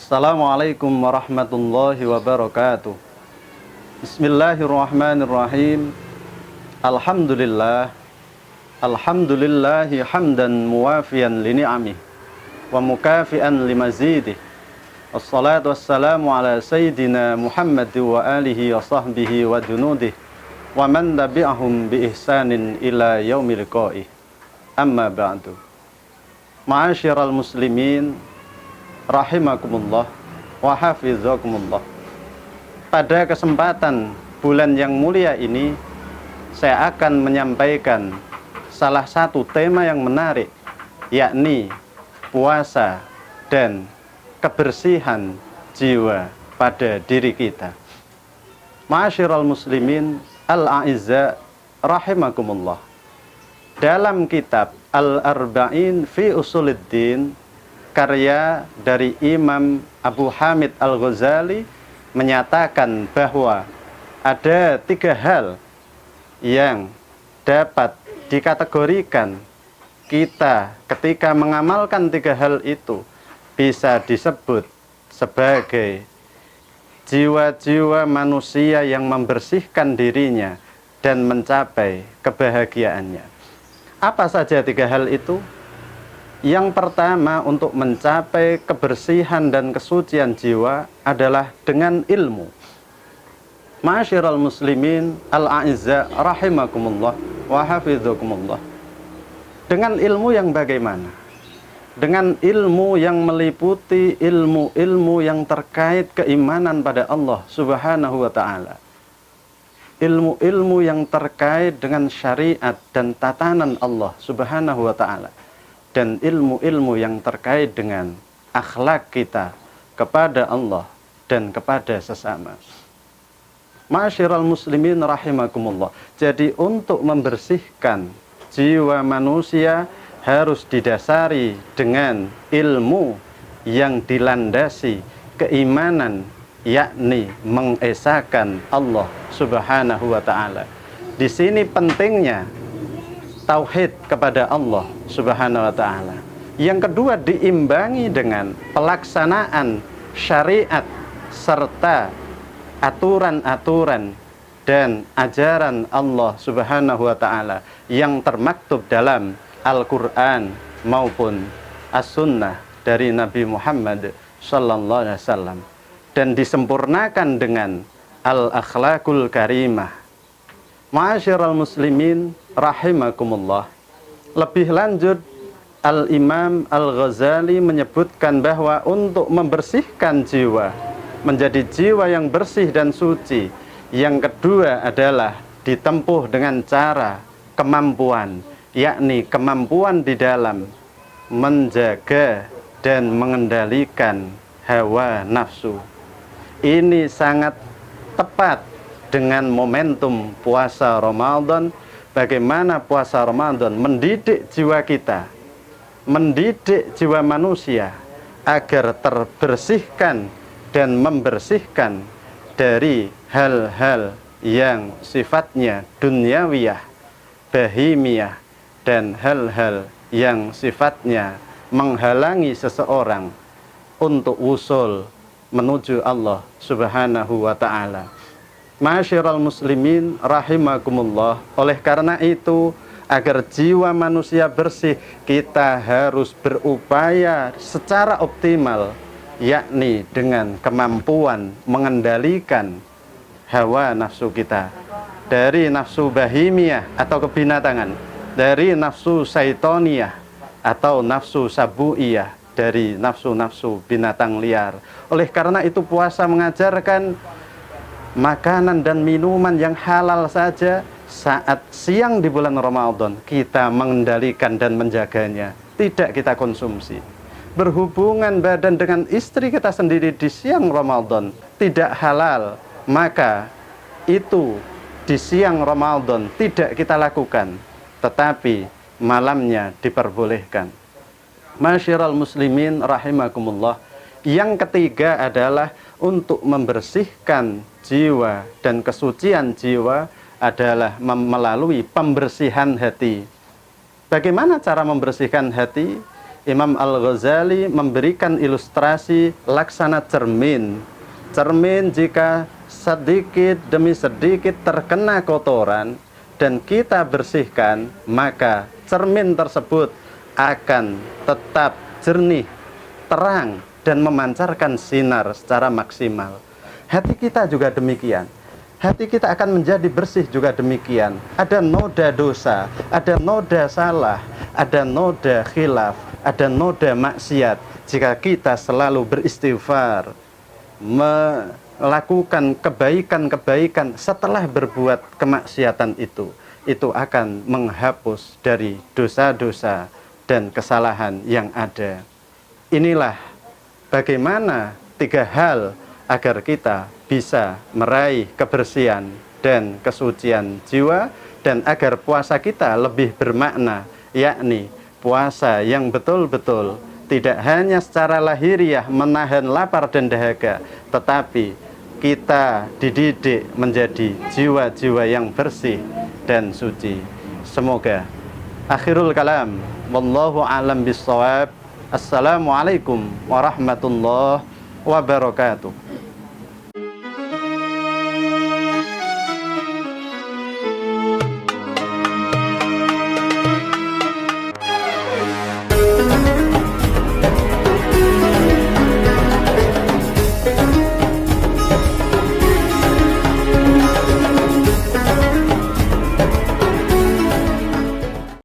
Assalamualaikum warahmatullahi wabarakatuh. Bismillahirrahmanirrahim. Alhamdulillah. Alhamdulillahi hamdan muwafiyan li ni'amih wa mukafi'an li mazidih. Wassalatu wassalamu ala sayyidina Muhammad wa alihi wa sahbihi wa junudih wa man tabi'ahum bi ihsanin ila yaumil liqa'ih. Amma ba'du. Ma'asyiral muslimin rahimakumullah wa hafizakumullah. Pada kesempatan bulan yang mulia ini, saya akan menyampaikan salah satu tema yang menarik, yakni puasa dan kebersihan jiwa pada diri kita. Ma'asyiral muslimin al-a'izza rahimakumullah. Dalam kitab Al-Arba'in fi Usuluddin, karya dari Imam Abu Hamid Al-Ghazali, menyatakan bahwa ada 3 hal yang dapat dikategorikan kita ketika mengamalkan 3 hal itu bisa disebut sebagai jiwa-jiwa manusia yang membersihkan dirinya dan mencapai kebahagiaannya. Apa saja 3 hal itu? Yang pertama, untuk mencapai kebersihan dan kesucian jiwa adalah dengan ilmu. Ma'asyiral muslimin al-a'izza rahimakumullah wa hafizakumullah. Dengan ilmu yang bagaimana? Dengan ilmu yang meliputi ilmu-ilmu yang terkait keimanan pada Allah Subhanahu wa ta'ala. Ilmu-ilmu yang terkait dengan syariat dan tatanan Allah Subhanahu wa ta'ala, dan ilmu-ilmu yang terkait dengan akhlak kita kepada Allah dan kepada sesama. Ma'asyiral muslimin rahimakumullah. Jadi untuk membersihkan jiwa manusia harus didasari dengan ilmu yang dilandasi keimanan, yakni mengesahkan Allah Subhanahu wa ta'ala. Di sini pentingnya tauhid kepada Allah Subhanahu wa ta'ala. Yang kedua, diimbangi dengan pelaksanaan syariat serta aturan-aturan dan ajaran Allah Subhanahu wa ta'ala yang termaktub dalam Al-Quran maupun As-Sunnah dari Nabi Muhammad sallallahu alaihi wasallam, dan disempurnakan dengan al-akhlaqul karimah. Ma'asyiral muslimin rahimakumullah. Lebih lanjut, Al-Imam Al-Ghazali menyebutkan bahwa untuk membersihkan jiwa menjadi jiwa yang bersih dan suci, yang kedua adalah ditempuh dengan cara kemampuan, yakni kemampuan di dalam menjaga dan mengendalikan hawa nafsu. Ini sangat tepat dengan momentum puasa Ramadan. Bagaimana puasa Ramadan mendidik jiwa kita, mendidik jiwa manusia agar terbersihkan dan membersihkan dari hal-hal yang sifatnya duniawiyah, bahimiyah, dan hal-hal yang sifatnya menghalangi seseorang untuk usul menuju Allah Subhanahu wa ta'ala. Ma'asyiral muslimin rahimakumullah. Oleh karena itu, agar jiwa manusia bersih, kita harus berupaya secara optimal, yakni dengan kemampuan mengendalikan hawa nafsu kita dari nafsu bahimiyah atau kebinatangan, dari nafsu syaitoniyah atau nafsu sabuiyah, dari nafsu-nafsu binatang liar. Oleh karena itu, puasa mengajarkan makanan dan minuman yang halal saja saat siang di bulan Ramadan kita mengendalikan dan menjaganya, tidak kita konsumsi. Berhubungan badan dengan istri kita sendiri di siang Ramadan tidak halal, maka itu di siang Ramadan tidak kita lakukan, tetapi malamnya diperbolehkan. Ma'asyiral muslimin rahimakumullah. Yang ketiga adalah untuk membersihkan jiwa dan kesucian jiwa adalah melalui pembersihan hati. Bagaimana cara membersihkan hati? Imam Al-Ghazali memberikan ilustrasi laksana cermin. Cermin jika sedikit demi sedikit terkena kotoran dan kita bersihkan, maka cermin tersebut akan tetap jernih, terang, dan memancarkan sinar secara maksimal. Hati kita juga demikian. Hati kita akan menjadi bersih juga demikian. Ada noda dosa, ada noda salah, ada noda khilaf, ada noda maksiat. Jika kita selalu beristighfar, melakukan kebaikan-kebaikan setelah berbuat kemaksiatan itu akan menghapus dari dosa-dosa dan kesalahan yang ada. Inilah bagaimana 3 hal agar kita bisa meraih kebersihan dan kesucian jiwa, dan agar puasa kita lebih bermakna, yakni puasa yang betul-betul tidak hanya secara lahiriah menahan lapar dan dahaga, tetapi kita dididik menjadi jiwa-jiwa yang bersih dan suci. Semoga akhirul kalam, wallahu a'lam bissawab. Assalamualaikum warahmatullahi wabarakatuh.